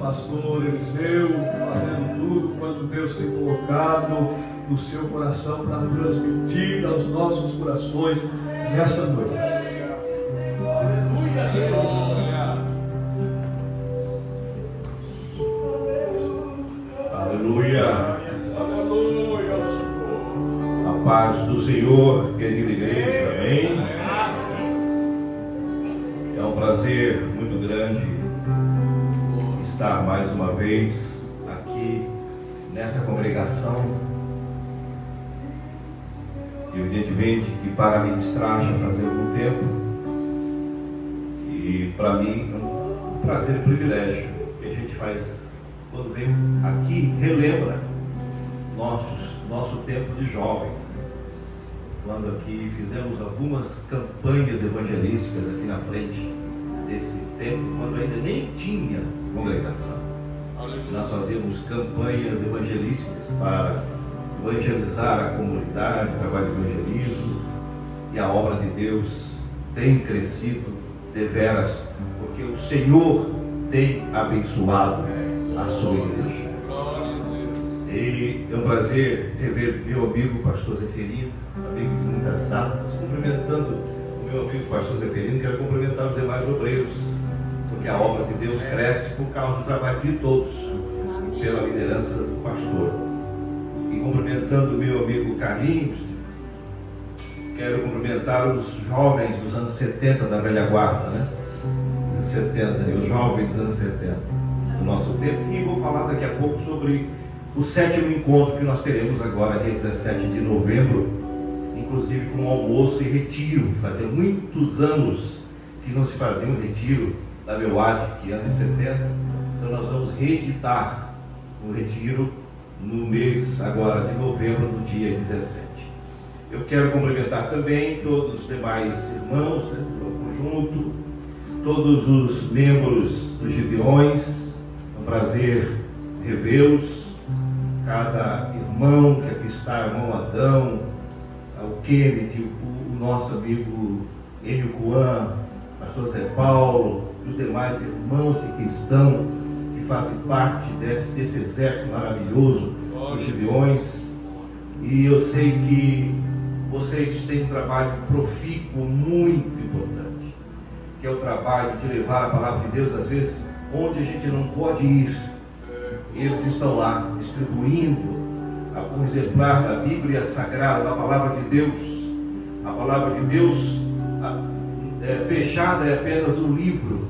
pastor Eliseu, fazendo tudo quanto Deus tem colocado no seu coração para transmitir aos nossos corações nessa noite. Aleluia. A paz do Senhor, querida igreja, amém. É um prazer muito grande estar mais uma vez aqui nesta congregação. Evidentemente que para ministrar já faz algum tempo, e para mim é um prazer e privilégio que a gente faz quando vem aqui, relembra nosso tempo de jovens, né? Quando aqui fizemos algumas campanhas evangelísticas aqui na frente desse tempo, quando ainda nem tinha congregação. Nós fazíamos campanhas evangelísticas para evangelizar a comunidade, trabalho de evangelismo, e a obra de Deus tem crescido deveras, porque o Senhor tem abençoado a sua igreja. E é um prazer rever meu amigo pastor Zeferino, amigos de muitas datas, cumprimentando o meu amigo pastor Zeferino. Quero cumprimentar os demais obreiros, porque a obra de Deus cresce por causa do trabalho de todos, pela liderança do pastor. E cumprimentando o meu amigo Carlinhos, quero cumprimentar os jovens dos anos 70 da velha guarda, né? Os 70, os jovens dos anos 70 do nosso tempo. E vou falar daqui a pouco sobre o 7º encontro que nós teremos agora, dia 17 de novembro, inclusive com almoço e retiro. Fazia muitos anos que não se fazia um retiro da MEUAD, anos 70, então nós vamos reeditar o retiro no mês agora de novembro, no dia 17. Eu quero cumprimentar também todos os demais irmãos, né, do conjunto, todos os membros dos Gideões. É um prazer revê-los, cada irmão que aqui está, irmão Adão, o Kennedy, o nosso amigo Enio Cuan, pastor Zé Paulo, os demais irmãos que aqui estão, que fazem parte desse exército maravilhoso dos Gideões. E eu sei que vocês têm um trabalho profícuo muito importante, que é o trabalho de levar a palavra de Deus, às vezes, onde a gente não pode ir. Eles estão lá distribuindo um exemplar da Bíblia Sagrada, da palavra de Deus. A palavra de Deus fechada é apenas um livro,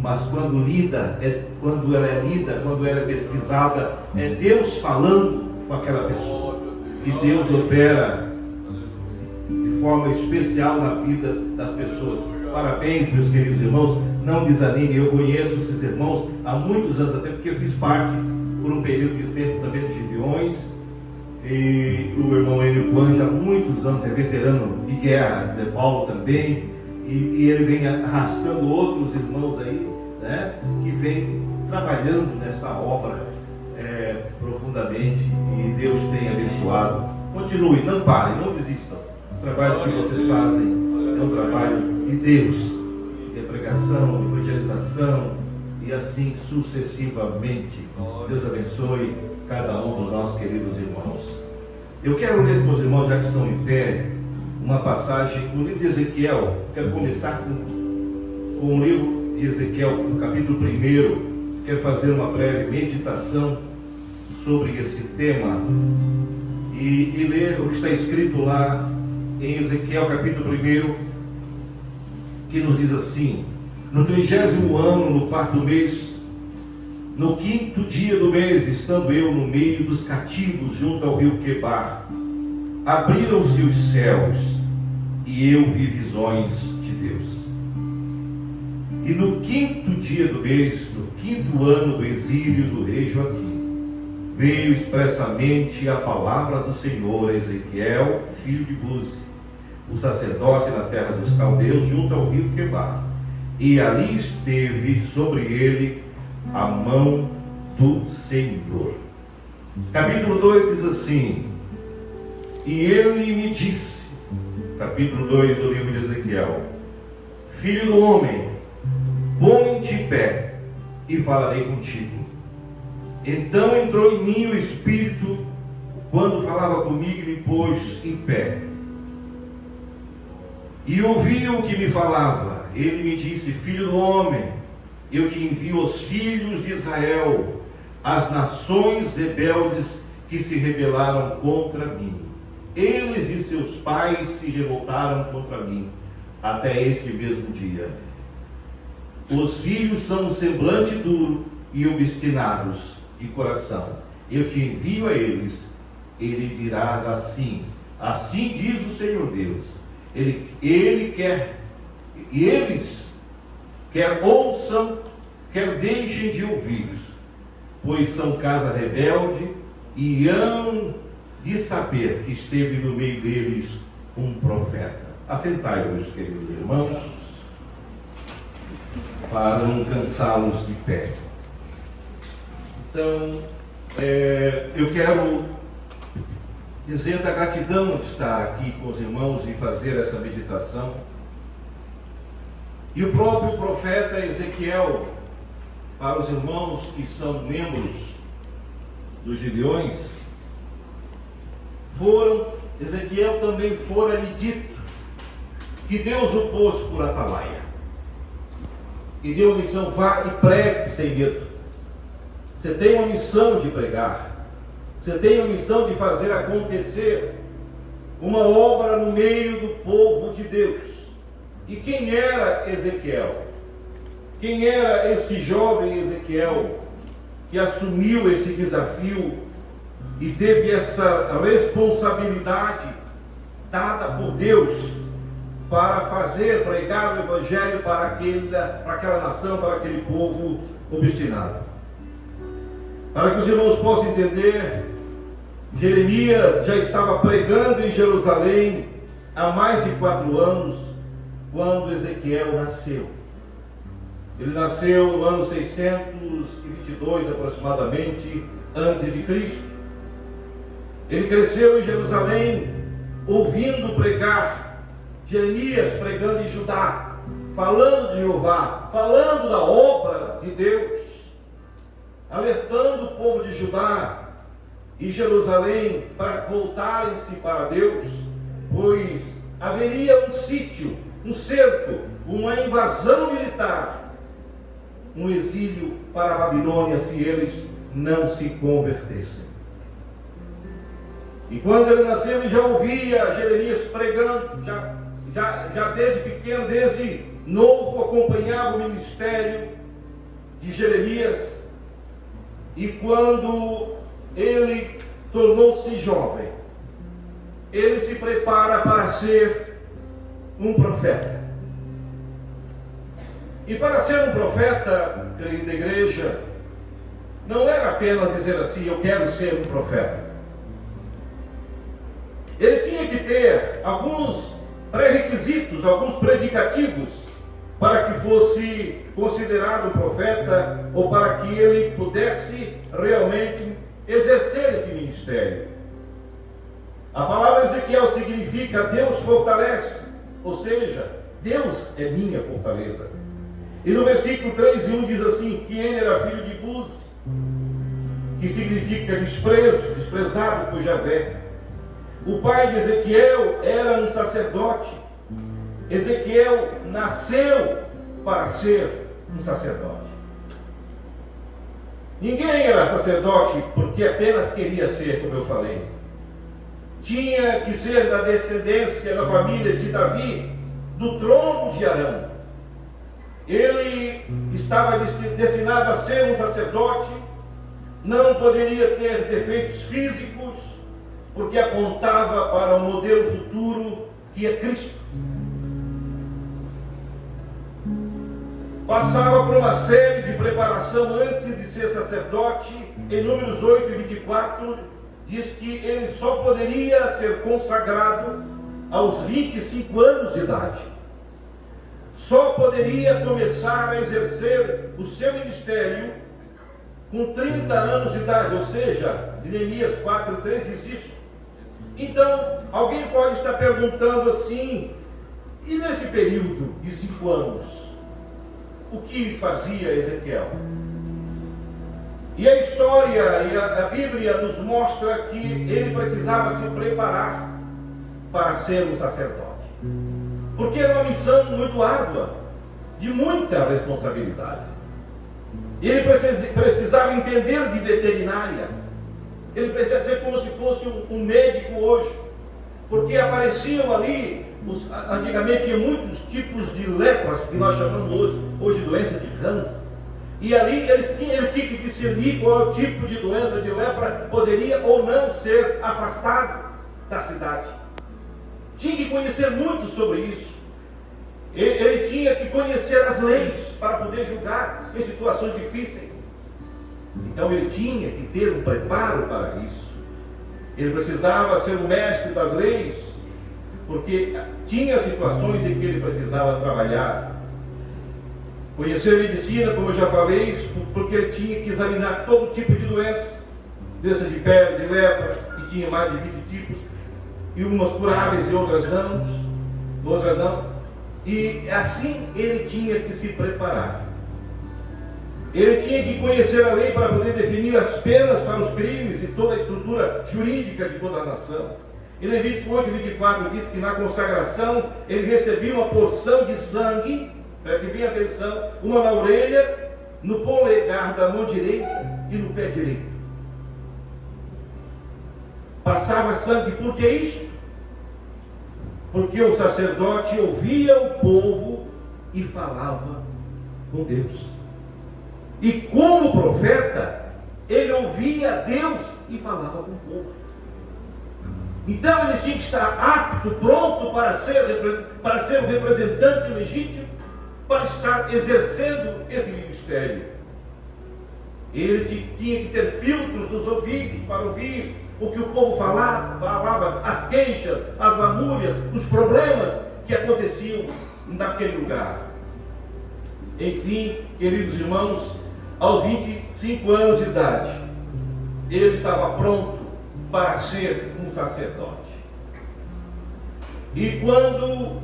mas quando ela é pesquisada, é Deus falando com aquela pessoa. E Deus opera de forma especial na vida das pessoas. Parabéns, meus queridos irmãos, não desanime. Eu conheço esses irmãos há muitos anos, até porque eu fiz parte por um período de tempo também dos Gideões. E o irmão Enio Cuan já há muitos anos é veterano de guerra, Zé Paulo também, e ele vem arrastando outros irmãos aí, né, que vem trabalhando nessa obra profundamente, e Deus tem abençoado. Continue, não parem, não desistam. O trabalho que vocês fazem é um trabalho de Deus, de pregação, de evangelização, e assim sucessivamente. Deus abençoe cada um dos nossos queridos irmãos. Eu quero ler com os irmãos, já que estão em pé, uma passagem no livro de Ezequiel. Quero começar com o livro de Ezequiel, no capítulo 1. Quero fazer uma breve meditação sobre esse tema e ler o que está escrito lá em Ezequiel, capítulo 1, que nos diz assim: no 30º ano, no 4º mês, no 5º dia do mês, estando eu no meio dos cativos junto ao rio Quebar, abriram-se os céus e eu vi visões de Deus. E no 5º dia do mês, no 5º ano do exílio do rei Joaquim, veio expressamente a palavra do Senhor a Ezequiel, filho de Buzi, o sacerdote na terra dos caldeus, junto ao rio Quebar. E ali esteve sobre ele a mão do Senhor. Capítulo 2 diz assim: e ele me disse, capítulo 2 do livro de Ezequiel: filho do homem, põe-te em pé e falarei contigo. Então entrou em mim o Espírito, quando falava comigo, me pôs em pé. E ouvi o que me falava. Ele me disse: filho do homem, eu te envio aos filhos de Israel, as nações rebeldes que se rebelaram contra mim. Eles e seus pais se revoltaram contra mim, até este mesmo dia. Os filhos são um semblante duro e obstinados de coração. Eu te envio a eles, e lhe dirás assim: assim diz o Senhor Deus. Ele quer, e eles quer ouçam, quer deixem de ouvir, pois são casa rebelde, e hão de saber que esteve no meio deles um profeta. Assentai-vos, queridos irmãos, para não cansá-los de pé. Então, eu quero dizer da gratidão de estar aqui com os irmãos e fazer essa meditação. E o próprio profeta Ezequiel, para os irmãos que são membros dos Gideões, Ezequiel também fora-lhe dito que Deus o pôs por atalaia. E deu a missão: vá e pregue sem medo. Você tem uma missão de pregar. Você tem a missão de fazer acontecer uma obra no meio do povo de Deus. E quem era Ezequiel? Quem era esse jovem Ezequiel que assumiu esse desafio e teve essa responsabilidade dada por Deus para pregar o Evangelho para aquela nação, para aquele povo obstinado? Para que os irmãos possam entender, Jeremias já estava pregando em Jerusalém há mais de 4 anos, quando Ezequiel nasceu. Ele nasceu no ano 622 aproximadamente antes de Cristo. Ele cresceu em Jerusalém, ouvindo pregar Jeremias pregando em Judá, falando de Jeová, falando da obra de Deus, alertando o povo de Judá e Jerusalém para voltarem-se para Deus, pois haveria um sítio, um cerco, uma invasão militar, um exílio para a Babilônia se eles não se convertessem. E quando ele nasceu, ele já ouvia Jeremias pregando, já desde pequeno, desde novo, acompanhava o ministério de Jeremias. E quando ele tornou-se jovem, ele se prepara para ser um profeta. E para ser um profeta, querida igreja, não era apenas dizer assim: eu quero ser um profeta. Ele tinha que ter alguns pré-requisitos, alguns predicativos, para que fosse considerado um profeta, ou para que ele pudesse realmente exercer esse ministério. A palavra Ezequiel significa Deus fortalece, ou seja, Deus é minha fortaleza. E no versículo 3 e 1 diz assim: que ele era filho de Buz, que significa desprezado por Javé. O pai de Ezequiel era um sacerdote. Ezequiel nasceu para ser um sacerdote. Ninguém era sacerdote porque apenas queria ser, como eu falei. Tinha que ser da descendência da família de Davi, do trono de Arão. Ele estava destinado a ser um sacerdote, não poderia ter defeitos físicos, porque apontava para o modelo futuro que é Cristo. Passava por uma série de preparação antes de ser sacerdote. Em Números 8 e 24 diz que ele só poderia ser consagrado aos 25 anos de idade. Só poderia começar a exercer o seu ministério com 30 anos de idade, ou seja, Neemias 4:3 diz isso. Então, alguém pode estar perguntando assim: e nesse período de 5 anos, o que fazia Ezequiel? E a história e a Bíblia nos mostra que ele precisava se preparar para ser um sacerdote. Porque era uma missão muito árdua, de muita responsabilidade. Ele precisava entender de veterinária. Ele precisava ser como se fosse um médico hoje. Porque apareciam ali, antigamente tinha muitos tipos de lepras, que nós chamamos hoje doença de Hans. E ali ele tinha que discernir qual tipo de doença de lepra poderia ou não ser afastado da cidade. Tinha que conhecer muito sobre isso. Ele tinha que conhecer as leis para poder julgar em situações difíceis. Então ele tinha que ter um preparo para isso. Ele precisava ser o mestre das leis, porque tinha situações em que ele precisava trabalhar. Conhecer medicina, como eu já falei, porque ele tinha que examinar todo tipo de doença de pele, de lepra, e tinha mais de 20 tipos, e umas curáveis e outras não. E assim ele tinha que se preparar. Ele tinha que conhecer a lei para poder definir as penas para os crimes e toda a estrutura jurídica de toda a nação. E Levítico 8 e 24 diz que na consagração ele recebia uma porção de sangue, preste bem atenção, uma na orelha, no polegar da mão direita e no pé direito. Passava sangue, por que isso? Porque o sacerdote ouvia o povo e falava com Deus. E como profeta, ele ouvia Deus e falava com o povo. Então ele tinha que estar apto, pronto para ser um representante legítimo, para estar exercendo esse ministério. Ele tinha que ter filtros nos ouvidos para ouvir o que o povo falava, as queixas, as lamúrias, os problemas que aconteciam naquele lugar. Enfim, queridos irmãos, aos 25 anos de idade, ele estava pronto para ser um sacerdote. E quando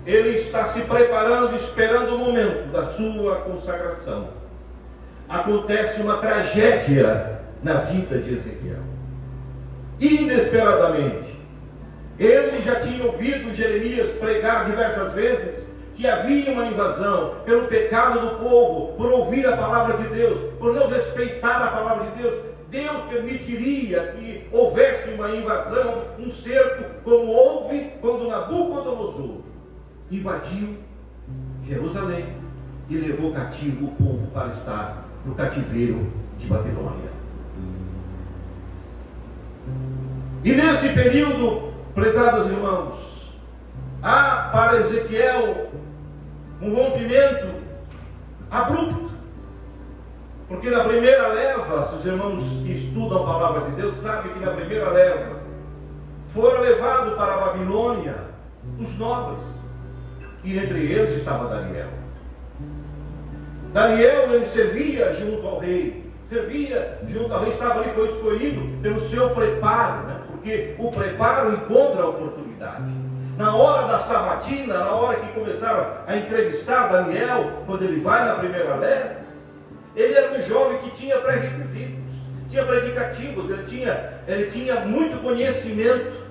ele está se preparando, esperando o momento da sua consagração, acontece uma tragédia na vida de Ezequiel. Inesperadamente, ele já tinha ouvido Jeremias pregar diversas vezes que havia uma invasão pelo pecado do povo, por ouvir a palavra de Deus, por não respeitar a palavra de Deus. Deus permitiria que houvesse uma invasão, um cerco, como houve quando Nabucodonosor invadiu Jerusalém e levou cativo o povo para estar no cativeiro de Babilônia. E nesse período, prezados irmãos, há para Ezequiel um rompimento abrupto. Porque na primeira leva, se os irmãos que estudam a palavra de Deus sabem que na primeira leva foram levados para a Babilônia os nobres, e entre eles estava Daniel. Daniel, ele servia junto ao rei, estava ali, foi escolhido pelo seu preparo, né? Porque o preparo encontra a oportunidade. Na hora da sabatina, na hora que começaram a entrevistar Daniel, quando ele vai na primeira leva, ele era um jovem que tinha pré-requisitos, tinha predicativos, ele tinha muito conhecimento.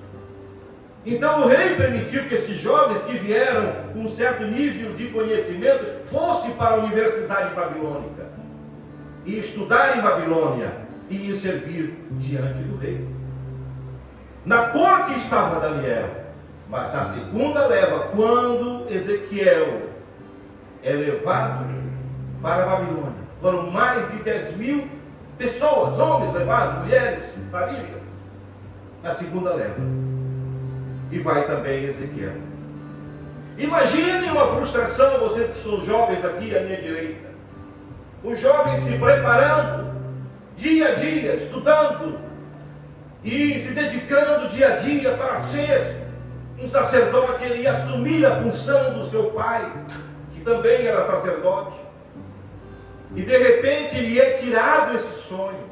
Então o rei permitiu que esses jovens que vieram com um certo nível de conhecimento fossem para a Universidade Babilônica e estudar em Babilônia e servir diante do rei. Na corte estava Daniel, mas na segunda leva, quando Ezequiel é levado para a Babilônia, foram mais de 10.000 pessoas, homens levados, mulheres, famílias, na segunda leva. E vai também Ezequiel. Imaginem uma frustração, vocês que são jovens aqui à minha direita. Os jovens se preparando, dia a dia, estudando, e se dedicando dia a dia para ser um sacerdote. Ele ia assumir a função do seu pai, que também era sacerdote. E de repente lhe é tirado esse sonho,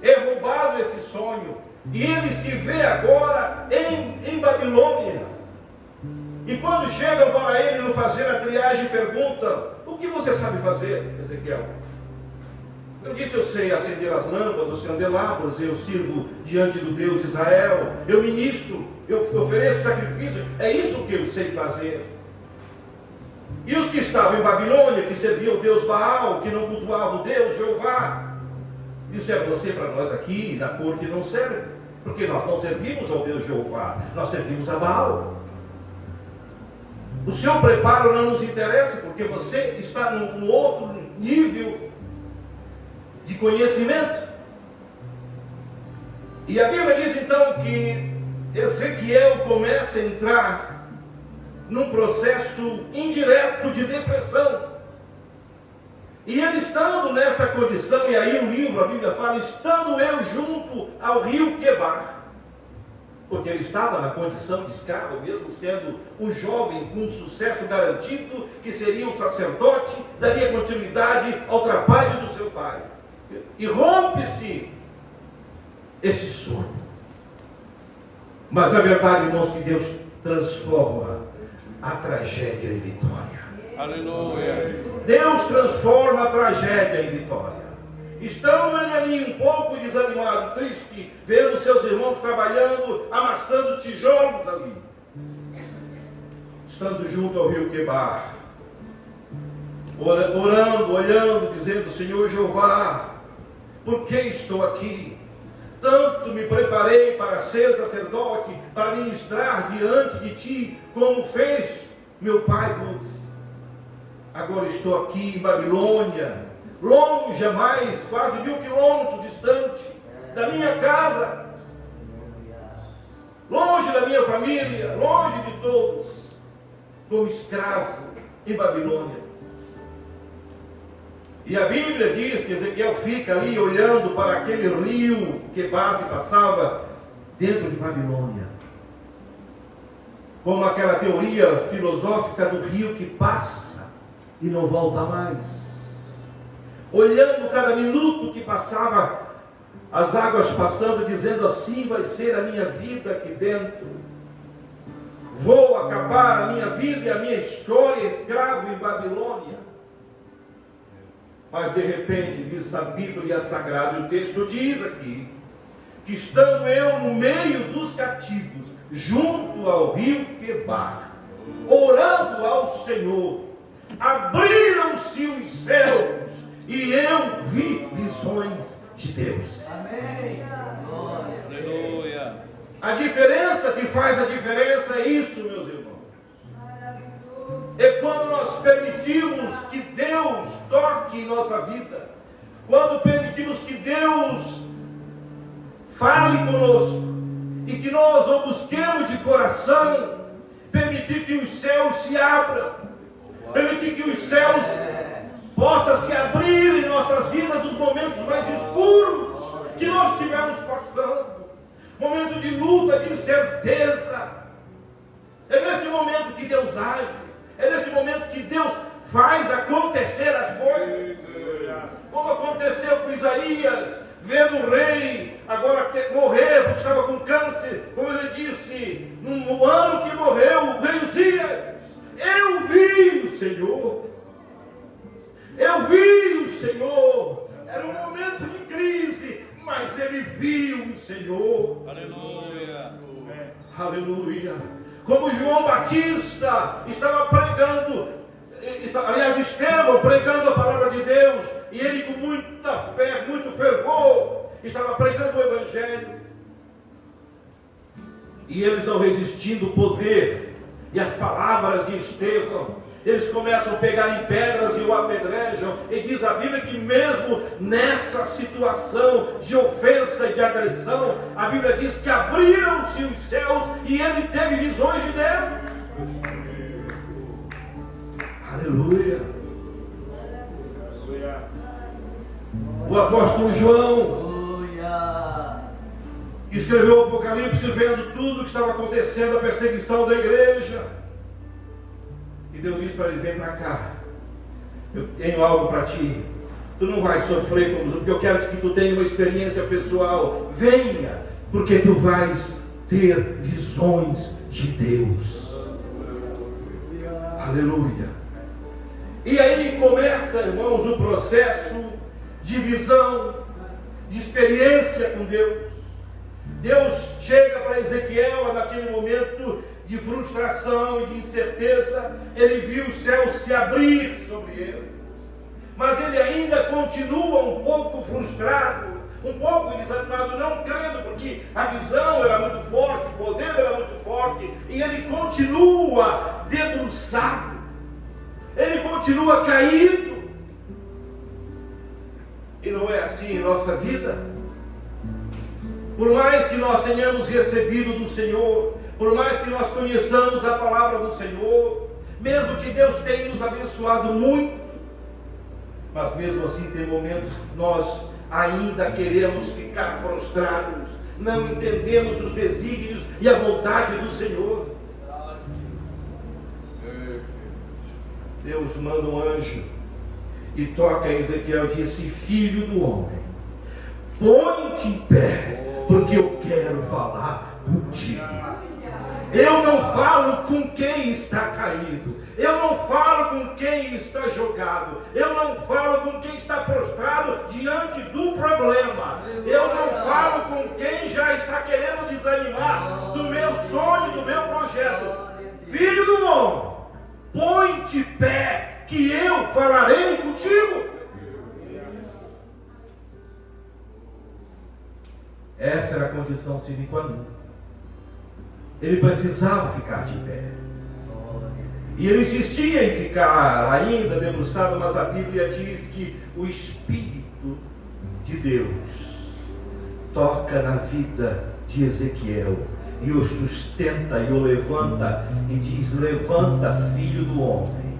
é roubado esse sonho, e ele se vê agora em Babilônia. E quando chegam para ele no fazer a triagem, perguntam: o que você sabe fazer, Ezequiel? Eu disse, eu sei acender as lâmpadas, os candelabros, eu sirvo diante do Deus de Israel, eu ministro, eu ofereço sacrifício, é isso que eu sei fazer. E os que estavam em Babilônia, que serviam o Deus Baal, que não cultuavam o Deus Jeová, disseram, você para nós aqui na corte não serve, porque nós não servimos ao Deus Jeová, nós servimos a Baal. O seu preparo não nos interessa, porque você está num outro nível de conhecimento. E a Bíblia diz então que Ezequiel começa a entrar num processo indireto de depressão. E ele estando nessa condição, e aí o livro, a Bíblia fala, estando eu junto ao rio Quebar, porque ele estava na condição de escravo, mesmo sendo um jovem com um sucesso garantido, que seria um sacerdote, daria continuidade ao trabalho do seu pai. E rompe-se esse sono. Mas a verdade, irmãos, que Deus transforma a tragédia em vitória. Aleluia. Deus transforma a tragédia em vitória. Estando ele ali um pouco desanimado, triste, vendo seus irmãos trabalhando, amassando tijolos ali, estando junto ao rio Quebar, orando, olhando, dizendo, Senhor Jeová, por que estou aqui? Tanto me preparei para ser sacerdote, para ministrar diante de ti, como fez meu pai Bus. Agora estou aqui em Babilônia, longe a mais, quase 1000 quilômetros distante da minha casa, longe da minha família, longe de todos, como escravo em Babilônia. E a Bíblia diz que Ezequiel fica ali olhando para aquele rio Quebar que passava dentro de Babilônia, como aquela teoria filosófica do rio que passa e não volta mais, olhando cada minuto que passava, as águas passando, dizendo, assim vai ser a minha vida aqui dentro, vou acabar a minha vida e a minha história escravo em Babilônia. Mas de repente, diz a Bíblia Sagrada, o texto diz aqui, que estando eu no meio dos cativos, junto ao rio Quebar, orando ao Senhor, abriram-se os céus e eu vi visões de Deus. Amém. Aleluia. A diferença que faz a diferença é isso, meus irmãos. É quando nós permitimos que Deus toque em nossa vida, quando permitimos que Deus fale conosco e que nós o busquemos de coração, permitir que os céus se abram, permitir que os céus possam se abrir em nossas vidas nos momentos mais escuros que nós estivermos passando, momento de luta, de incerteza. É nesse momento que Deus age. É nesse momento que Deus faz acontecer as coisas. Como aconteceu com Isaías, vendo o rei agora morrer, porque estava com câncer, como ele disse, no ano que morreu o rei Uzias, eu vi o Senhor. Eu vi o Senhor. Era um momento de crise, mas ele viu o Senhor. Aleluia. Aleluia. Como João Batista estava pregando, aliás, Estevão pregando a palavra de Deus, e ele com muita fé, muito fervor, estava pregando o Evangelho, e eles não resistindo o poder e as palavras de Estevão, eles começam a pegar em pedras e o apedrejam, e diz a Bíblia que mesmo nessa situação de ofensa e de agressão, a Bíblia diz que abriram-se os céus e ele teve visões de Deus. Aleluia. O apóstolo João escreveu o Apocalipse vendo tudo que estava acontecendo, a perseguição da igreja. E Deus disse para ele, vem para cá, eu tenho algo para ti, tu não vais sofrer como porque eu quero que tu tenha uma experiência pessoal, venha, porque tu vais ter visões de Deus. Aleluia. E aí começa, irmãos, o processo de visão, de experiência com Deus. Deus chega para Ezequiel naquele momento de frustração e de incerteza. Ele viu o céu se abrir sobre ele, mas ele ainda continua um pouco frustrado, um pouco desanimado, não crendo, porque a visão era muito forte, o poder era muito forte, e ele continua debruçado, ele continua caído. E não é assim em nossa vida. Por mais que nós tenhamos recebido do Senhor, por mais que nós conheçamos a palavra do Senhor, mesmo que Deus tenha nos abençoado muito, mas mesmo assim tem momentos que nós ainda queremos ficar prostrados, não entendemos os desígnios e a vontade do Senhor. Deus manda um anjo e toca a Ezequiel e disse: filho do homem, põe-te em pé, porque eu quero falar contigo. Eu não falo com quem está caído, eu não falo com quem está jogado, eu não falo com quem está prostrado diante do problema, eu não falo com quem já está querendo desanimar do meu sonho, do meu projeto. Filho do homem, põe-te em pé, que eu falarei contigo. Essa era a condição sine qua non. Ele precisava ficar de pé. E ele insistia em ficar ainda debruçado, mas a Bíblia diz que o Espírito de Deus toca na vida de Ezequiel e o sustenta e o levanta e diz: levanta, filho do homem,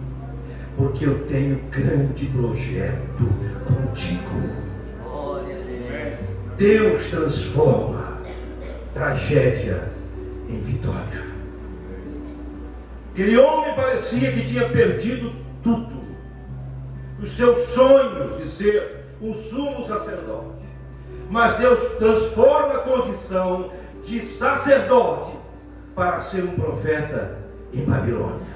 porque eu tenho grande projeto contigo. Deus transforma tragédia em vitória. Aquele homem parecia que tinha perdido tudo, os seus sonhos de ser um sumo sacerdote, mas Deus transforma a condição de sacerdote para ser um profeta em Babilônia.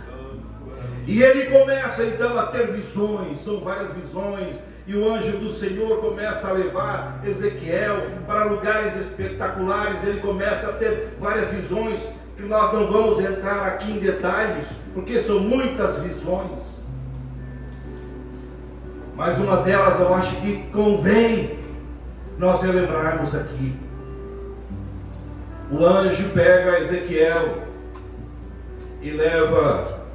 E ele começa então a ter visões, são várias visões, e o anjo do Senhor começa a levar Ezequiel para lugares espetaculares. Ele começa a ter várias visões, que nós não vamos entrar aqui em detalhes, porque são muitas visões. Mas uma delas eu acho que convém nós relembrarmos aqui. O anjo pega Ezequiel e leva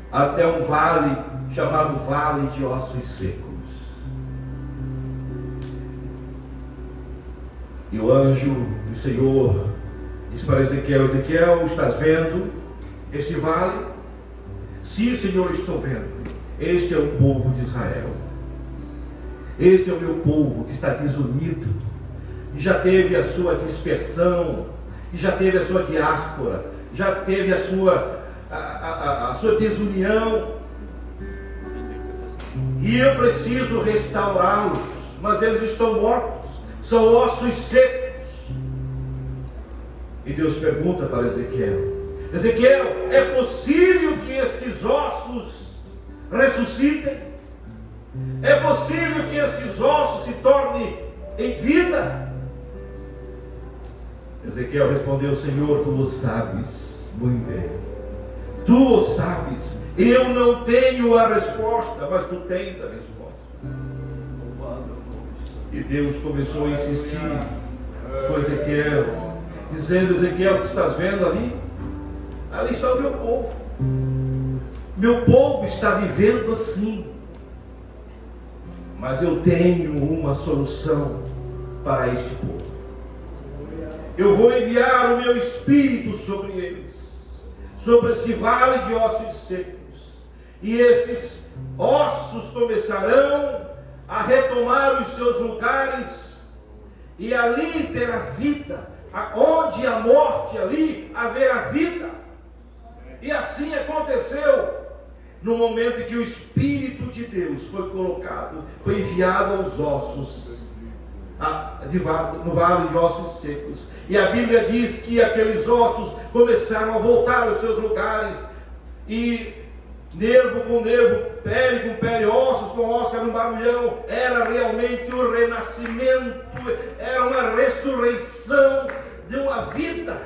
até um vale chamado Vale de Ossos Secos. E o anjo do Senhor diz para Ezequiel: Ezequiel, estás vendo este vale? Sim, Senhor, estou vendo. Este é o povo de Israel. Este é o meu povo que está desunido, e já teve a sua dispersão, e já teve a sua diáspora, já teve a sua desunião. E eu preciso restaurá-los, mas eles estão mortos, são ossos secos. E Deus pergunta para Ezequiel: Ezequiel, é possível que estes ossos ressuscitem? É possível que estes ossos se tornem em vida? Ezequiel respondeu: Senhor, tu o sabes muito bem, tu o sabes. Eu não tenho a resposta, mas tu tens a resposta. E Deus começou a insistir com Ezequiel, dizendo: Ezequiel, tu estás vendo ali? Ali está o meu povo. Meu povo está vivendo assim. Mas eu tenho uma solução para este povo. Eu vou enviar o meu Espírito sobre eles, sobre esse vale de ossos secos. E estes ossos começarão a retomar os seus lugares, e ali terá vida. Onde a morte, ali haverá vida. E assim aconteceu no momento em que o Espírito de Deus foi colocado, foi enviado aos ossos, no vale de ossos secos. E a Bíblia diz que aqueles ossos começaram a voltar aos seus lugares, e nervo com nervo, pele com pele, ossos com ossos, era um barulhão, era realmente um renascimento, era uma ressurreição de uma vida,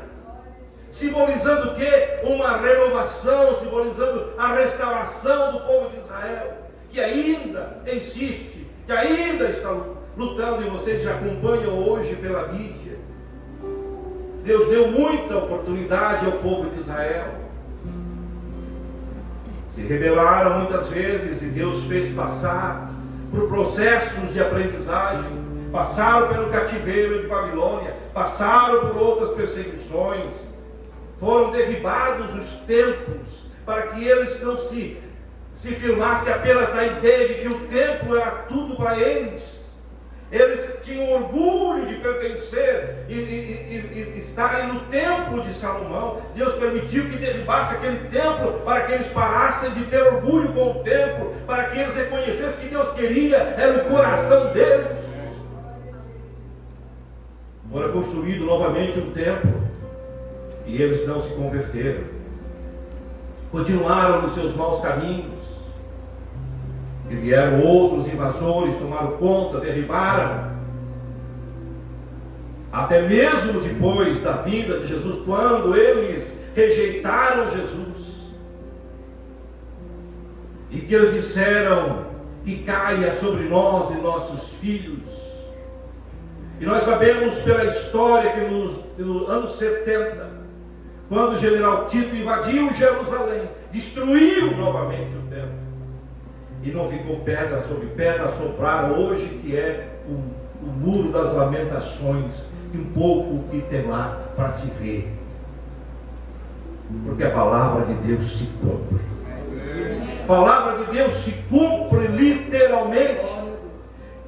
simbolizando o quê? Uma renovação, simbolizando a restauração do povo de Israel, que ainda insiste, que ainda está lutando, e vocês já acompanham hoje pela mídia. Deus deu muita oportunidade ao povo de Israel. Se rebelaram muitas vezes e Deus fez passar por processos de aprendizagem, passaram pelo cativeiro de Babilônia, passaram por outras perseguições, foram derribados os templos, para que eles não se firmassem apenas na ideia de que o templo era tudo para eles. Eles tinham orgulho de pertencer e estarem no templo de Salomão. Deus permitiu que derribasse aquele templo para que eles parassem de ter orgulho com o templo, para que eles reconhecessem que Deus queria, era o coração deles. Foi construído novamente um templo e eles não se converteram, continuaram nos seus maus caminhos. E vieram outros invasores, tomaram conta, derribaram. Até mesmo depois da vinda de Jesus, quando eles rejeitaram Jesus, e que eles disseram que caia sobre nós e nossos filhos. E nós sabemos pela história que nos anos 70, quando o general Tito invadiu Jerusalém, destruiu novamente o templo, e não ficou pedra sobre pedra, sopraram hoje, que é o muro das lamentações, e um pouco que tem lá para se ver, porque a palavra de Deus se cumpre. A palavra de Deus se cumpre literalmente,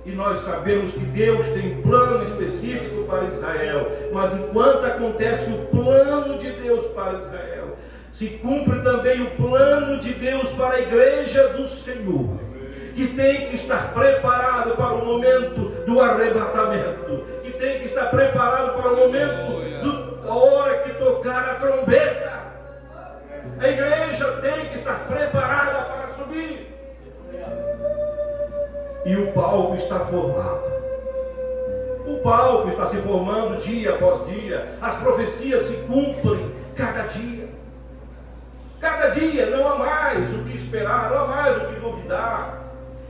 e nós sabemos que Deus tem um plano específico para Israel, mas enquanto acontece o plano de Deus para Israel, se cumpre também o plano de Deus para a igreja do Senhor, que tem que estar preparado para o momento do arrebatamento, que tem que estar preparado para o momento da hora que tocar a trombeta. A igreja tem que estar preparada para subir, e o palco está formado. O palco está se formando dia após dia, as profecias se cumprem cada dia. Cada dia, não há mais o que esperar, não há mais o que duvidar.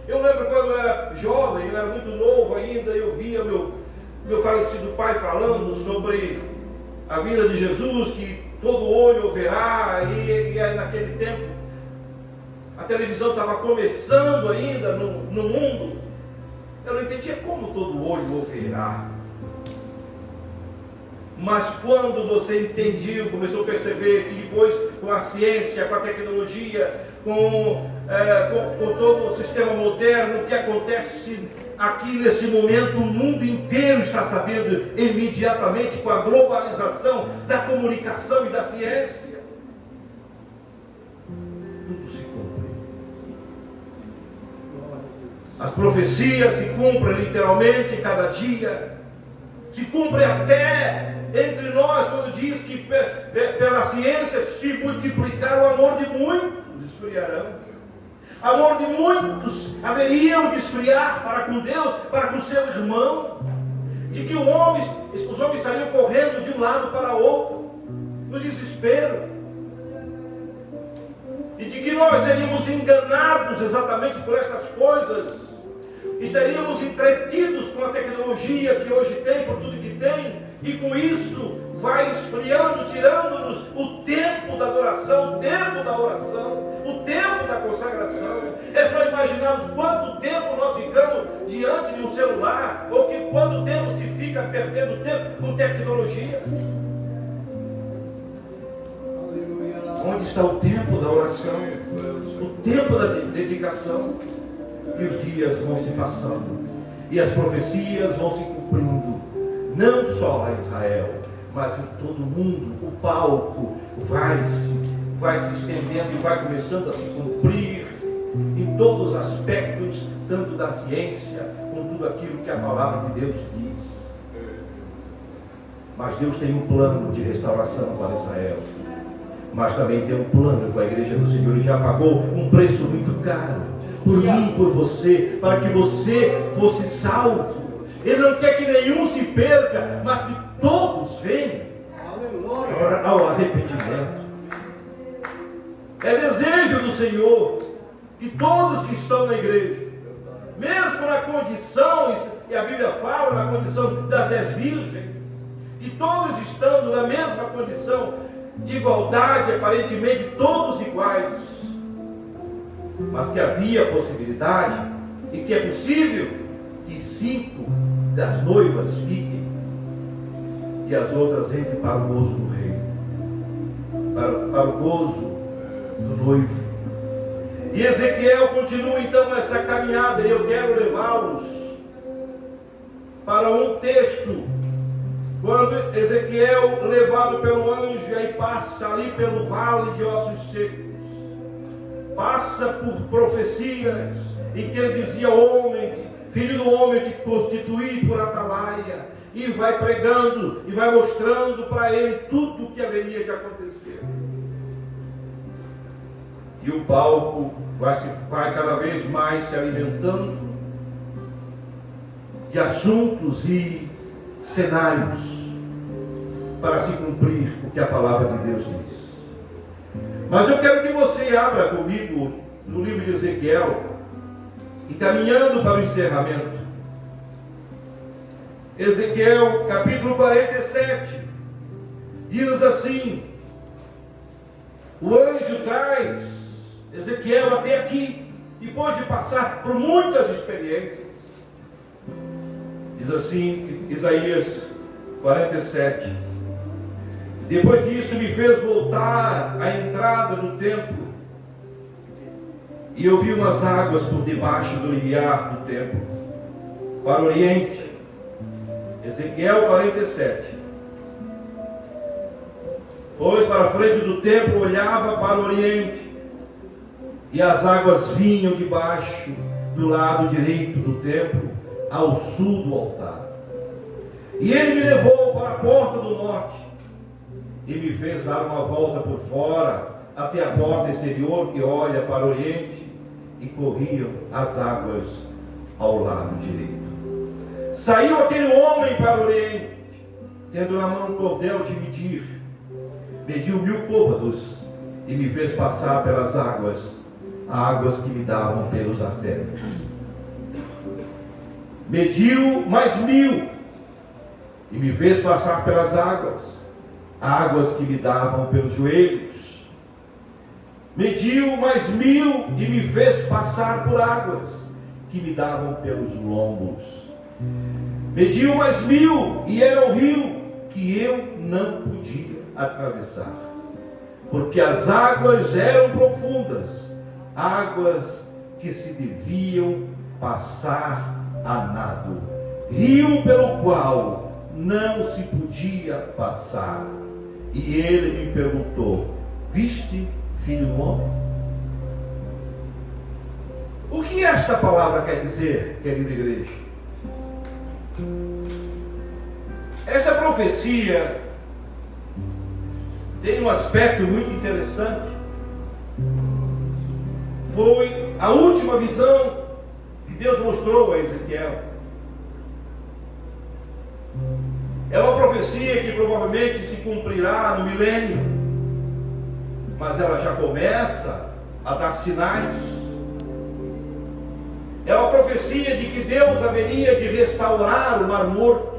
Eu lembro quando eu era jovem, eu era muito novo ainda, eu via meu falecido pai falando sobre a vinda de Jesus, que todo olho verá, e naquele tempo a televisão estava começando ainda no mundo. Eu não entendia como todo olho verá. Mas quando você entendiu, começou a perceber que depois, com a ciência, com a tecnologia, com todo o sistema moderno, o que acontece aqui nesse momento, o mundo inteiro está sabendo imediatamente, com a globalização da comunicação e da ciência. Tudo se cumpre. As profecias se cumprem literalmente cada dia. Se cumpre até entre nós, quando diz que pela ciência, se multiplicar, o amor de muitos esfriarão. Amor de muitos haveriam de esfriar para com Deus, para com seu irmão. De que os homens estariam correndo de um lado para outro, no desespero. E de que nós seríamos enganados exatamente por estas coisas. Estaríamos entretidos com a tecnologia que hoje tem, por tudo que tem, e com isso vai esfriando, tirando-nos o tempo da adoração, o tempo da oração, o tempo da consagração. É só imaginarmos quanto tempo nós ficamos diante de um celular, ou que quanto tempo se fica perdendo tempo com tecnologia. Onde está o tempo da oração, o tempo da dedicação? E os dias vão se passando, e as profecias vão se cumprindo, não só a Israel, mas em todo o mundo. O palco vai se estendendo e vai começando a se cumprir em todos os aspectos, tanto da ciência, como tudo aquilo que a palavra de Deus diz. Mas Deus tem um plano de restauração para Israel. mas também tem um plano com a igreja do Senhor. Ele já pagou um preço muito caro por mim, por você, para que você fosse salvo. Ele não quer que nenhum se perca, mas que todos venham ao arrependimento. É desejo do Senhor que todos que estão na igreja, mesmo na condição, e a Bíblia fala na condição das 10 virgens, que todos estando na mesma condição de igualdade, aparentemente todos iguais, mas que havia possibilidade e que é possível que 5 das noivas fiquem e as outras entrem para o gozo do rei, para o gozo do noivo. E Ezequiel continua então essa caminhada, e eu quero levá-los para um texto, quando Ezequiel, levado pelo anjo, aí passa ali pelo vale de ossos secos, passa por profecias, em que ele dizia: filho do homem, te constituí por atalaia, e vai pregando, e vai mostrando para ele tudo o que haveria de acontecer. E o palco vai cada vez mais se alimentando de assuntos e cenários para se cumprir o que a palavra de Deus diz. Mas eu quero que você abra comigo no livro de Ezequiel, e caminhando para o encerramento, Ezequiel capítulo 47, diz assim: o anjo traz Ezequiel até aqui, e pode passar por muitas experiências. Diz assim, Isaías 47: depois disso me fez voltar à entrada do templo, e eu vi umas águas por debaixo do limiar do templo, para o oriente. Ezequiel 47. Pois para a frente do templo olhava para o oriente, e as águas vinham debaixo do lado direito do templo, ao sul do altar. E ele me levou para a porta do norte, e me fez dar uma volta por fora, até a porta exterior que olha para o oriente, e corriam as águas ao lado direito. Saiu aquele homem para o oriente, tendo na mão um cordel de medir, mediu 1000 côvados, e me fez passar pelas águas que me davam pelos artérios. Mediu mais 1000, e me fez passar pelas águas que me davam pelos joelhos. Mediu mais 1000, e me fez passar por águas que me davam pelos lombos. Mediu mais 1000, e era o rio que eu não podia atravessar, porque as águas eram profundas, águas que se deviam passar a nado, rio pelo qual não se podia passar. E ele me perguntou: viste, filho do homem? O que esta palavra quer dizer, querida igreja? Essa profecia tem um aspecto muito interessante. Foi a última visão que Deus mostrou a Ezequiel. É uma profecia que provavelmente se cumprirá no milênio, mas ela já começa a dar sinais. É uma profecia de que Deus haveria de restaurar o Mar Morto,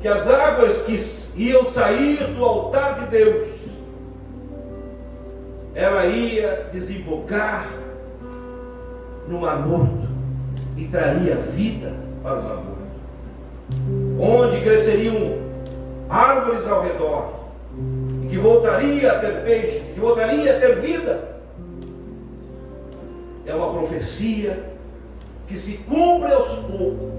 que as águas que iam sair do altar de Deus, ela ia desembocar no Mar Morto e traria vida para o Mar Morto, onde cresceriam árvores ao redor, e que voltaria a ter peixes, que voltaria a ter vida. É uma profecia que se cumpre aos poucos.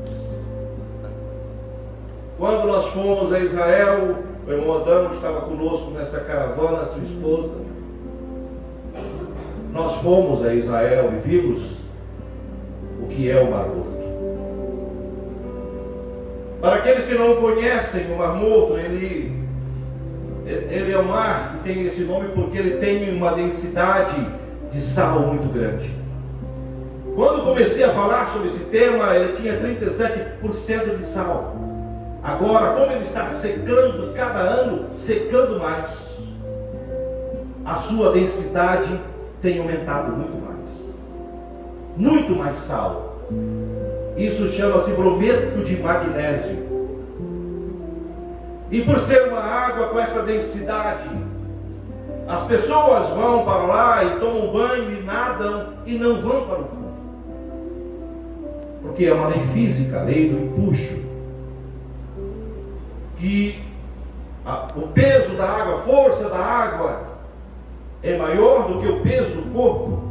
Quando nós fomos a Israel, o irmão Adão estava conosco nessa caravana, sua esposa. Nós fomos a Israel e vimos o que é o Mar Morto. Para aqueles que não conhecem o Mar Morto, ele Ele é um mar que tem esse nome porque ele tem uma densidade de sal muito grande. Quando comecei a falar sobre esse tema, ele tinha 37% de sal. Agora, como ele está secando cada ano, secando mais, a sua densidade tem aumentado muito mais sal. Isso chama-se brometo de magnésio. E por ser uma água com essa densidade, as pessoas vão para lá e tomam banho e nadam e não vão para o fundo. Porque é uma lei física, a lei do empuxo. Que o peso da água, a força da água é maior do que o peso do corpo.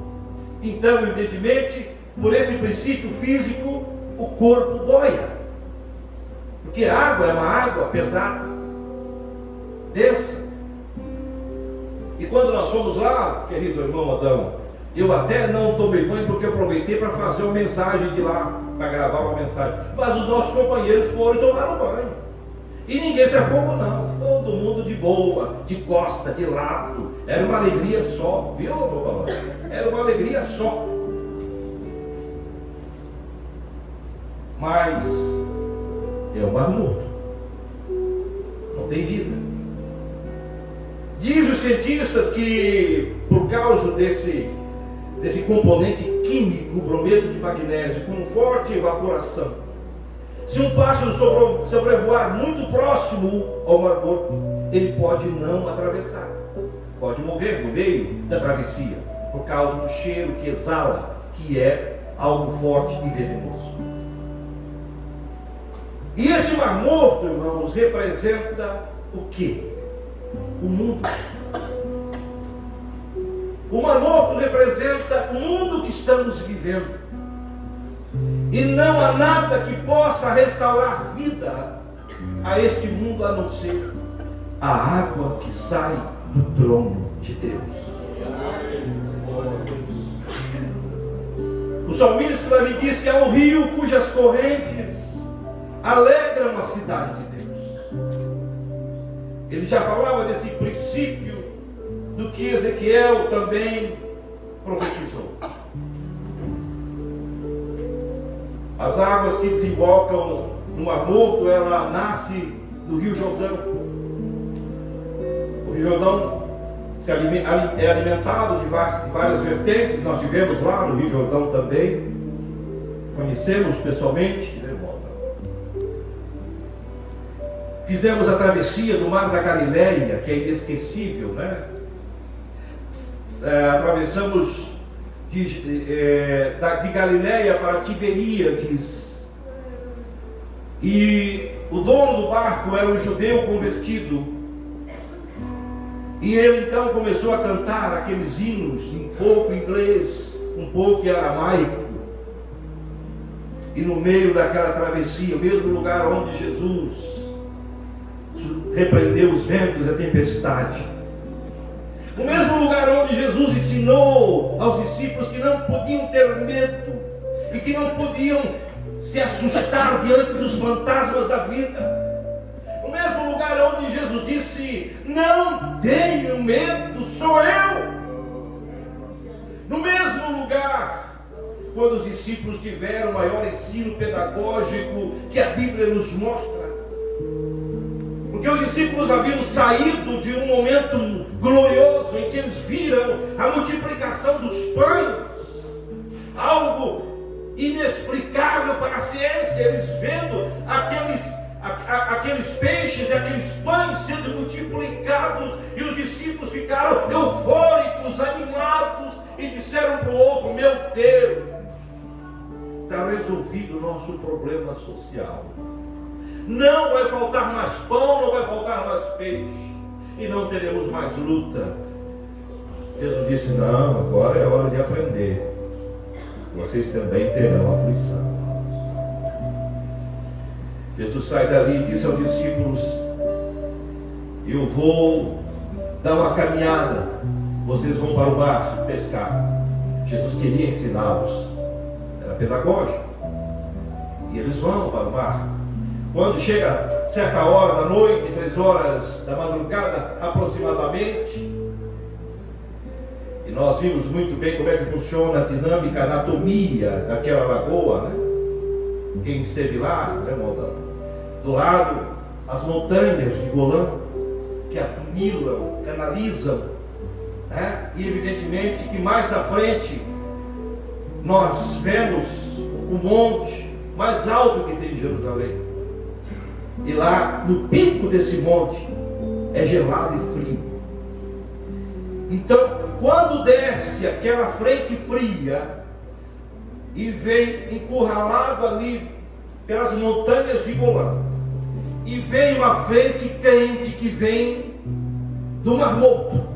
Então, evidentemente, por esse princípio físico, o corpo boia. Porque a água é uma água pesada, densa. E quando nós fomos lá, querido irmão Adão, eu até não tomei banho porque eu aproveitei para fazer uma mensagem de lá, para gravar uma mensagem. Mas os nossos companheiros foram e tomaram banho. E ninguém se afogou não, todo mundo de boa, de costa, de lado. Era uma alegria só, viu, meu falando? Era uma alegria só. Mas é o mar morto, não tem vida. Diz os cientistas que por causa desse componente químico, brometo de magnésio, com forte evaporação, se um pássaro sobrevoar muito próximo ao mar morto, ele pode não atravessar, pode morrer no meio da travessia, por causa do cheiro que exala, que é algo forte e venenoso. E esse mar morto, irmãos, representa o quê? O mundo. O mar morto representa o mundo que estamos vivendo. E não há nada que possa restaurar vida a este mundo a não ser a água que sai do trono de Deus. O salmista me disse: há um rio cujas correntes alegram a cidade de Deus. Ele já falava desse princípio do que Ezequiel também profetizou. As águas que desembocam no Mar Morto, ela nasce do Rio Jordão. O Rio Jordão é alimentado de várias vertentes. Nós vivemos lá no Rio Jordão também. Conhecemos pessoalmente. Fizemos a travessia do Mar da Galileia, que é inesquecível, né? Atravessamos de Galileia para Tiberíades. E o dono do barco era um judeu convertido. E ele então começou a cantar aqueles hinos, um pouco inglês, um pouco aramaico. E no meio daquela travessia, o mesmo lugar onde Jesus repreendeu os ventos e a tempestade, o mesmo lugar onde Jesus ensinou aos discípulos que não podiam ter medo e que não podiam se assustar diante dos fantasmas da vida, o mesmo lugar onde Jesus disse: não tenho medo, sou eu. No mesmo lugar, quando os discípulos tiveram o maior ensino pedagógico que a Bíblia nos mostra, porque os discípulos haviam saído de um momento glorioso em que eles viram a multiplicação dos pães, algo inexplicável para a ciência, eles vendo aqueles peixes e aqueles pães sendo multiplicados, e os discípulos ficaram eufóricos, animados, e disseram para o outro: meu Deus, está resolvido o nosso problema social. Não vai faltar mais pão, não vai faltar mais peixe, e não teremos mais luta. Jesus disse: não, agora é hora de aprender. Vocês também terão aflição. Jesus sai dali e disse aos discípulos: eu vou dar uma caminhada, vocês vão para o mar pescar. Jesus queria ensiná-los, era pedagógico. E eles vão para o mar. Quando chega certa hora da noite, 3 horas da madrugada aproximadamente, e nós vimos muito bem como é que funciona a dinâmica, a anatomia daquela lagoa, né? Quem esteve lá, né, do lado, as montanhas de Golã, que afunilam, canalizam, né? E evidentemente que mais na frente nós vemos o monte mais alto que tem em Jerusalém. E lá no pico desse monte é gelado e frio. Então, quando desce aquela frente fria e vem encurralado ali pelas montanhas de Golã, e vem uma frente quente que vem do Mar Morto.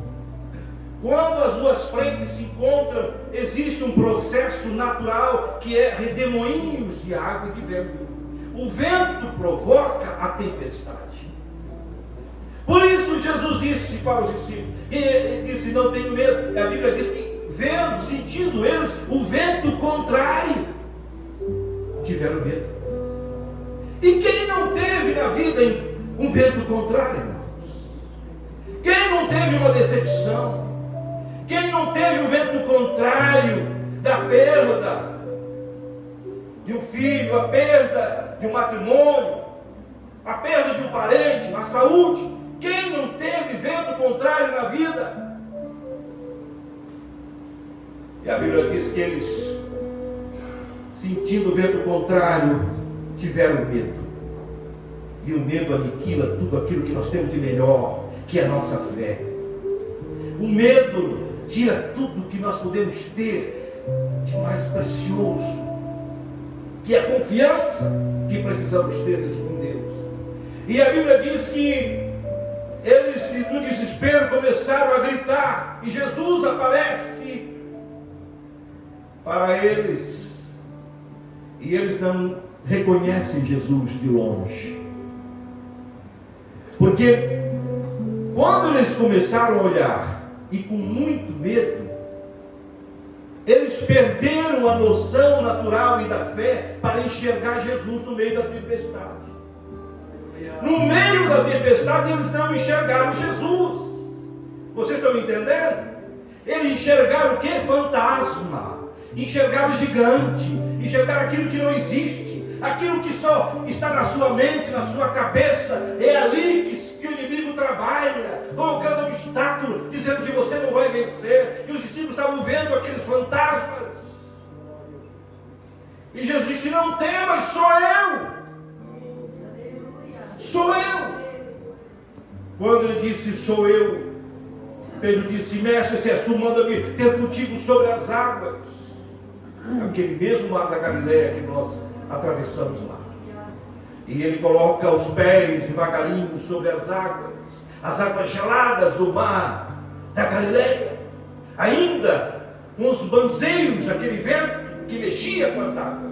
Quando as duas frentes se encontram, existe um processo natural que é redemoinhos de água e de vento. O vento provoca a tempestade. Por isso Jesus disse para os discípulos, e ele disse: não tenho medo. A Bíblia diz que, vendo, sentindo eles o vento contrário, tiveram medo. E quem não teve na vida um vento contrário, irmãos? Quem não teve uma decepção? Quem não teve um vento contrário da perda de um filho, a perda de um matrimônio, a perda de um parente, a saúde? Quem não teve vento contrário na vida? E a Bíblia diz que eles, sentindo o vento contrário, tiveram medo. E o medo aniquila tudo aquilo que nós temos de melhor, que é a nossa fé. O medo tira tudo que nós podemos ter de mais precioso, que é a confiança que precisamos ter em Deus. E a Bíblia diz que eles, no desespero, começaram a gritar, e Jesus aparece para eles, e eles não reconhecem Jesus de longe, porque quando eles começaram a olhar e com muito medo, eles perderam a noção natural e da fé para enxergar Jesus no meio da tempestade. No meio da tempestade eles não enxergaram Jesus. Vocês estão me entendendo? Eles enxergaram o que? Fantasma. Enxergaram gigante. Enxergaram aquilo que não existe. Aquilo que só está na sua mente, na sua cabeça. É ali que o inimigo trabalha, colocando obstáculo, dizendo que você não vai vencer. E os discípulos estavam vendo aqueles fantasmas. E Jesus disse: não temas, sou eu. Sou eu. Quando ele disse sou eu, Pedro disse: mestre, se és tu, manda-me ter contigo sobre as águas. Aquele mesmo mar da Galileia que nós atravessamos lá. E ele coloca os pés devagarinho sobre as águas geladas do mar da Galileia, ainda com os banzeiros daquele vento que mexia com as águas.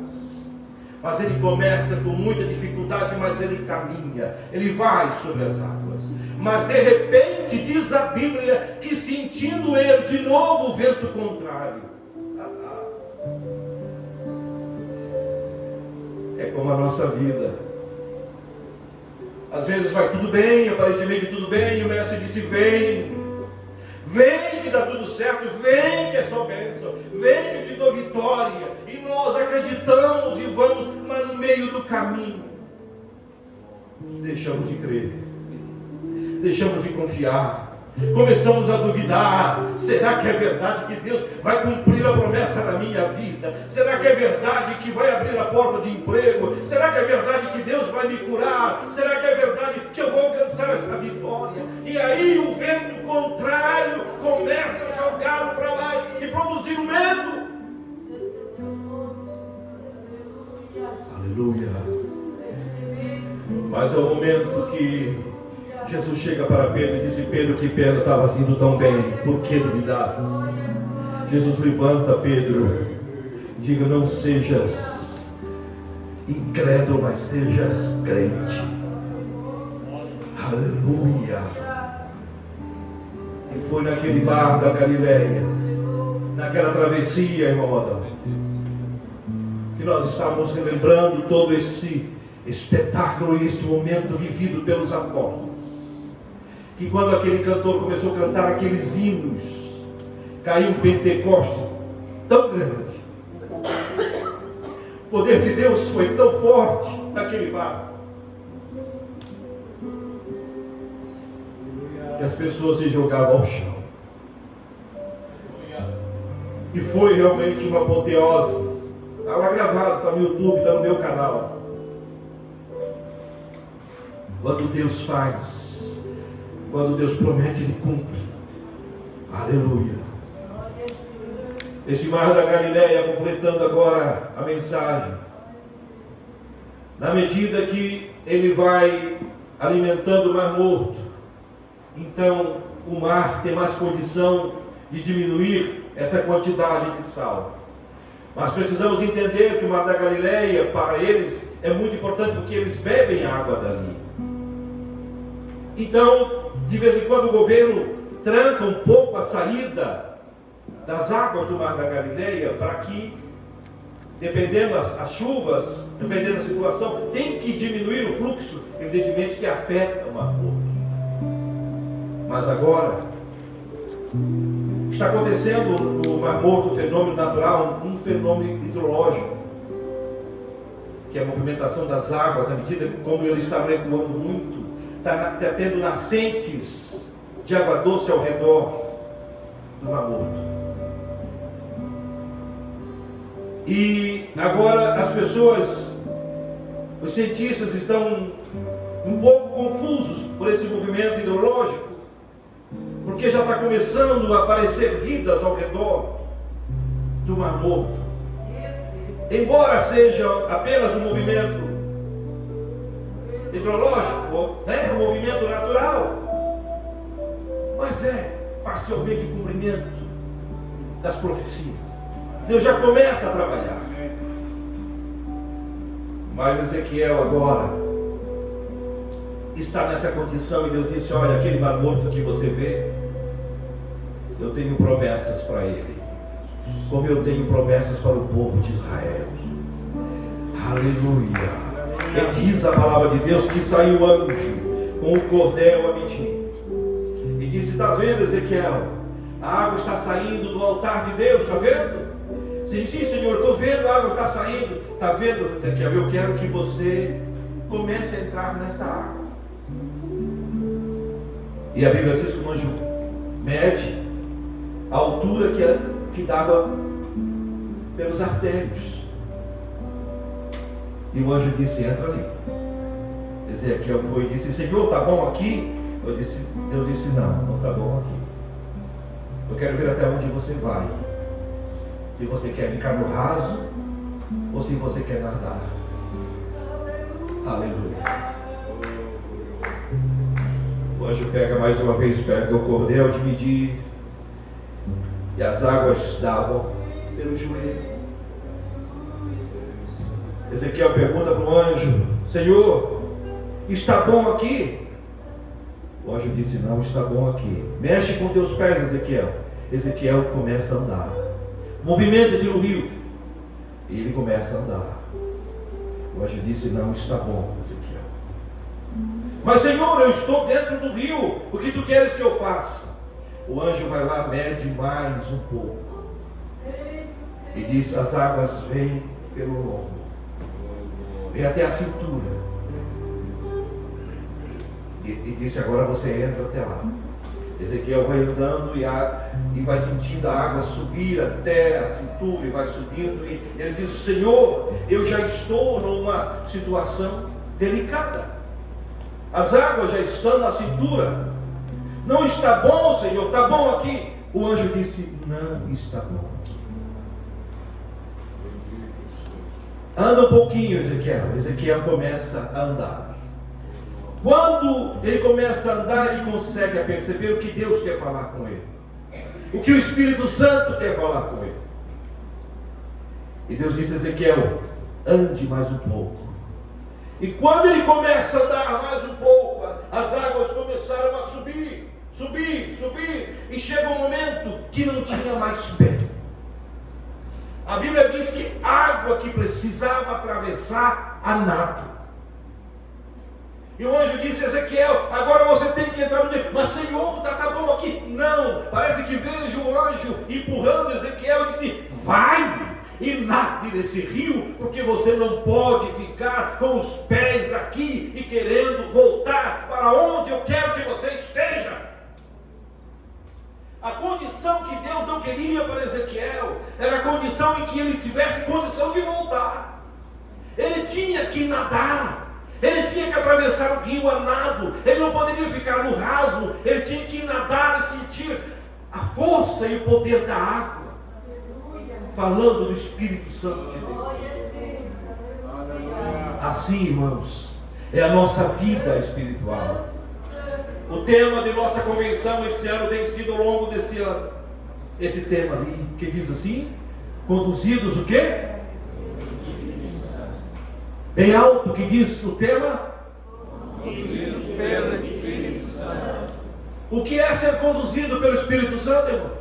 Mas ele começa com muita dificuldade, mas ele caminha, ele vai sobre as águas. Mas de repente diz a Bíblia que, sentindo ele de novo o vento contrário, é como a nossa vida. Às vezes vai tudo bem, aparentemente tudo bem, e o mestre disse: vem que dá tudo certo, vem que é só bênção, vem que eu te dou vitória. E nós acreditamos e vamos, mas no meio do caminho deixamos de crer, deixamos de confiar, começamos a duvidar. Será que é verdade que Deus vai cumprir a promessa na minha vida? Será que é verdade que vai abrir a porta de emprego? Será que é verdade que Deus vai me curar? Será que é verdade que eu vou alcançar essa vitória? E aí o vento contrário começa a jogá-lo para baixo e produzir o medo. Aleluia. Mas é o momento que Jesus chega para Pedro e disse: Pedro, que pena, estavas indo tão bem, por que duvidasses? Jesus levanta Pedro, diga: não sejas incrédulo, mas sejas crente. Aleluia. E foi naquele mar da Galileia, naquela travessia, irmão Adão, que nós estávamos relembrando todo esse espetáculo este momento vivido pelos apóstolos. Que quando aquele cantor começou a cantar aqueles hinos, caiu um Pentecoste tão grande. O poder de Deus foi tão forte naquele barco, que as pessoas se jogavam ao chão. E foi realmente uma apoteose. Está lá gravado, está no YouTube, está no meu canal. Quando Deus faz, quando Deus promete, Ele cumpre. Aleluia. Este mar da Galileia, completando agora a mensagem, na medida que ele vai alimentando o Mar Morto, então o mar tem mais condição de diminuir essa quantidade de sal. Mas precisamos entender que o Mar da Galileia, para eles, é muito importante porque eles bebem água dali. Então, de vez em quando o governo tranca um pouco a saída das águas do Mar da Galileia, para que, dependendo das chuvas, dependendo da situação, tem que diminuir o fluxo, evidentemente que afeta o Mar Morto. Mas agora, está acontecendo no Mar Morto um fenômeno natural, um fenômeno hidrológico, que é a movimentação das águas, à medida que, como ele está recuando muito, está tendo nascentes de água doce ao redor do Mar Morto. E agora as pessoas, os cientistas estão um pouco confusos por esse movimento hidrológico, porque já está começando a aparecer vidas ao redor do Mar Morto. Embora seja apenas um movimento hidrológico, né, um movimento natural, mas é parcialmente o cumprimento das profecias. Deus já começa a trabalhar. Mas Ezequiel agora está nessa condição e Deus disse: olha, aquele Mar Morto que você vê, eu tenho promessas para ele, como eu tenho promessas para o povo de Israel. Aleluia. E diz a palavra de Deus que saiu o anjo com o cordel a medir e disse: está vendo, Ezequiel? A água está saindo do altar de Deus, está vendo? Sim, Senhor, estou vendo, a água está saindo. Está vendo, Ezequiel? Eu quero que você comece a entrar nesta água. E a Bíblia diz que o anjo mede a altura que dava pelos artérios. E o anjo disse: entra ali. Ezequiel foi e disse: Senhor, está bom aqui? Deus disse: não está bom aqui. Eu quero ver até onde você vai. Se você quer ficar no raso ou se você quer nadar. Aleluia. O anjo pega mais uma vez, pega o cordel de medir, e as águas davam pelo joelho. Ezequiel pergunta para o anjo: Senhor, está bom aqui? O anjo disse: não está bom aqui. Mexe com teus pés, Ezequiel. Ezequiel começa a andar. Movimento de um rio. E ele começa a andar. O anjo disse: não está bom, Ezequiel. Mas, Senhor, eu estou dentro do rio. O que tu queres que eu faça? O anjo vai lá, mede mais um pouco. E diz: as águas vêm pelo lombo. Vem até a cintura. E disse: agora você entra até lá. Ezequiel vai andando e vai sentindo a água subir até a cintura e vai subindo. E ele diz: Senhor, eu já estou numa situação delicada. As águas já estão na cintura. Não está bom, Senhor, está bom aqui. O anjo disse: não está bom aqui. Anda um pouquinho, Ezequiel. Ezequiel começa a andar. Quando ele começa a andar, ele consegue perceber o que Deus quer falar com ele, o que o Espírito Santo quer falar com ele. E Deus disse: Ezequiel, ande mais um pouco. E quando ele começa a andar mais um pouco, as águas começaram a subir, e chega um momento que não tinha mais pé. A Bíblia diz que água que precisava atravessar a nado. E o anjo disse a Ezequiel: agora você tem que entrar no meio. Mas Senhor, está acabando aqui. Não, parece que vejo o anjo empurrando Ezequiel e disse: vai e nade nesse rio, porque você não pode ficar com os pés aqui e querendo voltar para onde eu quero que você esteja. A condição que Deus não queria para Ezequiel era a condição em que ele tivesse condição de voltar. Ele tinha que nadar. Ele tinha que atravessar o rio a nado. Ele não poderia ficar no raso. Ele tinha que nadar e sentir a força e o poder da água. Falando do Espírito Santo de Deus. Assim, irmãos, é a nossa vida espiritual. O tema de nossa convenção esse ano tem sido ao longo desse ano. Esse tema ali, que diz assim: conduzidos o quê? Bem alto, que diz o tema? Conduzidos pelo Espírito Santo. O que é ser conduzido pelo Espírito Santo, irmãos?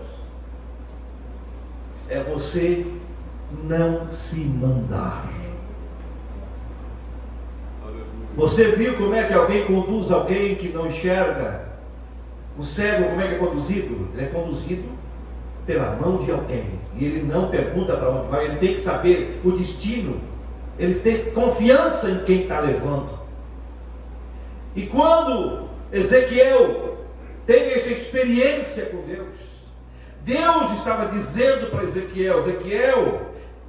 É você não se mandar. Você viu como é que alguém conduz alguém que não enxerga? O cego, como é que é conduzido? Ele é conduzido pela mão de alguém. E ele não pergunta para onde vai, ele tem que saber o destino. Eles têm confiança em quem está levando. E quando Ezequiel tem essa experiência com Deus, Deus estava dizendo para Ezequiel: Ezequiel,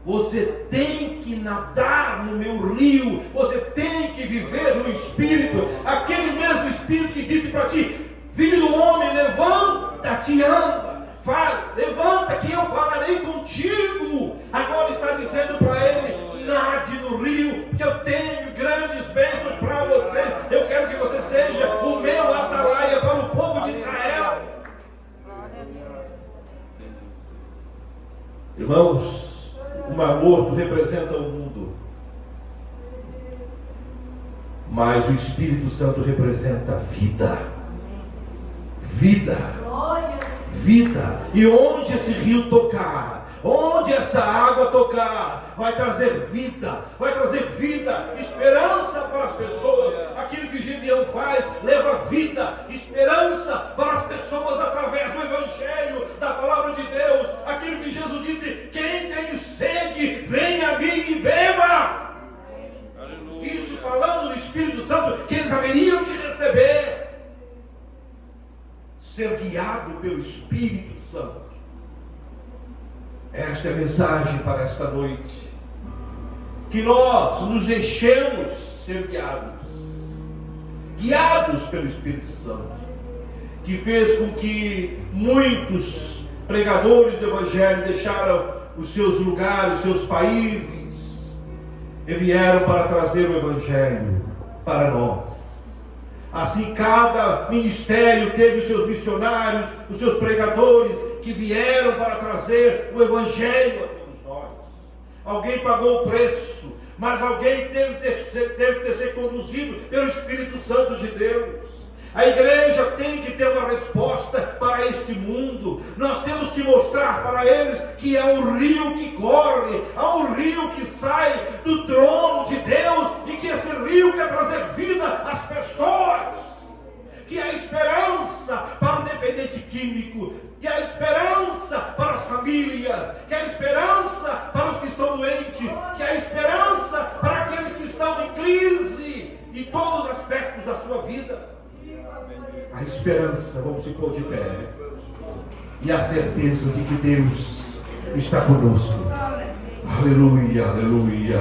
você tem que nadar no meu rio, você tem que viver no Espírito, aquele mesmo Espírito que disse para ti: filho do homem, levanta-te e anda, levanta que eu falarei contigo. Agora está dizendo para ele: nade no rio, porque eu tenho grandes bênçãos para vocês. Eu quero que você seja o meu atalaia para o povo de Israel. Irmãos, o Mar Morto representa o mundo, mas o Espírito Santo representa a vida. Vida. Vida. E onde esse rio tocar, onde essa água tocar, vai trazer vida, esperança para as pessoas. Aquilo que Gideão faz, leva vida, esperança para as pessoas através do Evangelho, da palavra de Deus. Aquilo que Jesus disse: quem tem sede, venha a mim e beba. Aleluia. Isso falando do Espírito Santo, que eles haveriam de receber. Ser guiado pelo Espírito Santo. Esta é a mensagem para esta noite. Que nós nos deixemos ser guiados pelo Espírito Santo, que fez com que muitos pregadores do Evangelho deixaram os seus lugares, os seus países, e vieram para trazer o Evangelho para nós. Assim, cada ministério teve os seus missionários, os seus pregadores, que vieram para trazer o Evangelho a todos nós. Alguém pagou o preço, mas alguém teve que ser conduzido pelo Espírito Santo de Deus. A igreja tem que ter uma resposta para este mundo. Nós temos que mostrar para eles que há um rio que corre, há um rio que sai do trono de Deus, e que esse rio quer trazer vida às pessoas, que há esperança para o dependente químico, que há esperança para as famílias, que há esperança para os que estão doentes, que há esperança para aqueles que estão em crise em todos os aspectos da sua vida. A esperança, vamos se pôr de pé, e a certeza de que Deus está conosco. Aleluia, aleluia.